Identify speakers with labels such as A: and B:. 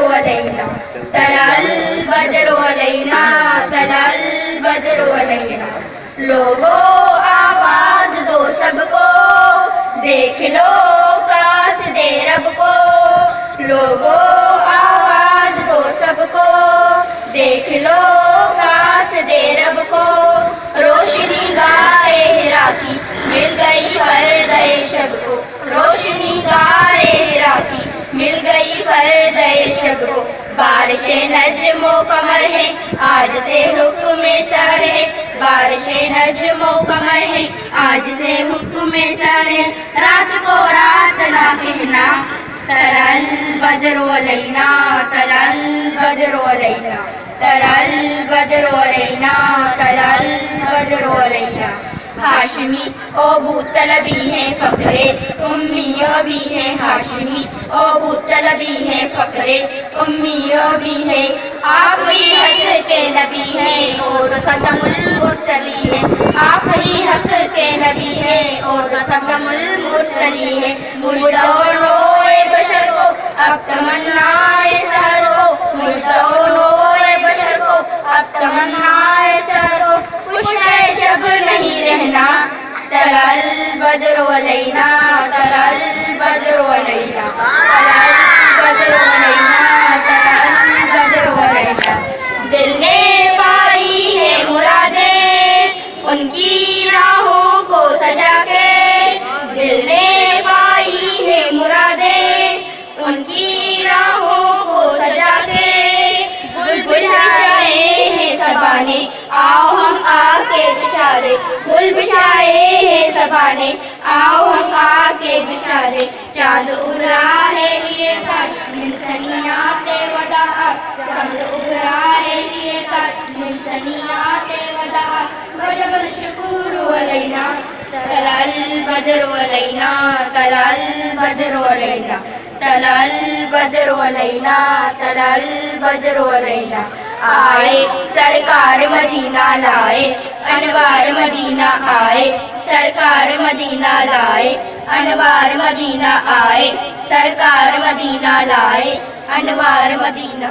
A: علينا طلع البدر علينا طلع البدر علينا لوگو آواز دو سب کو دیکھ لو قاصد رب کو لوگو آواز دو سب کو دیکھ لو قاصد رب کو روشنی غارِ ہرا کی مل گئی پردہ شب کو روشنی غارِ ہرا کی مل گئی پردہ شب کو بارش نجم و قمر ہے آج سے حکم سر ہے بارش نجم و قمر ہے آج سے حکم سر ہے رات کو رات نہ کہنا طلع البدر علینا طلع البدر علینا طلع البدر علینا طلع البدر علینا ہاشمی ابو طلبی ہے فخر امی بھی ہے ہاشمی ابو طلبی ہے فخر امی بھی ہے آپ ہی حق کے نبی ہے اور ختم المرسلی ہے آپ ہی حق کے نبی ہے اور ختم المرسلی ہے مردہ اور روئے بشر کو اب تمنا سحر کو مردہ اور روئے بشر کو اب تمنا سحر کو کچھ ہے شب نہیں رہنا طلع البدر علینا طلع البدر علینا طلع البدر علینا طلع البدر علینا دل نے پائی ہے مرادیں ان کی راہوں کو سجا کے دل نے پائی ہے مرادیں ان کی راہوں کو سجا کے گل بچھائے ہیں صبا نے آؤ ہم آ کے بچھارے گل بچھائے ہیں صبا نے آؤ ہم آ کے بچھارے چاند ابھرا ہے لیے کر من سنیات وداع چاند ابھرا ہے لیے کر من سنیات وداع وجب الشکر علینا طلع البدر علینا طلع البدر علینا طلع البدر علینا طلع البدر علینا آئے سرکار مدینہ لائے انوار مدینہ آئے سرکار مدینہ لائے انوار مدینہ آئے سرکار مدینہ لائے انوار مدینہ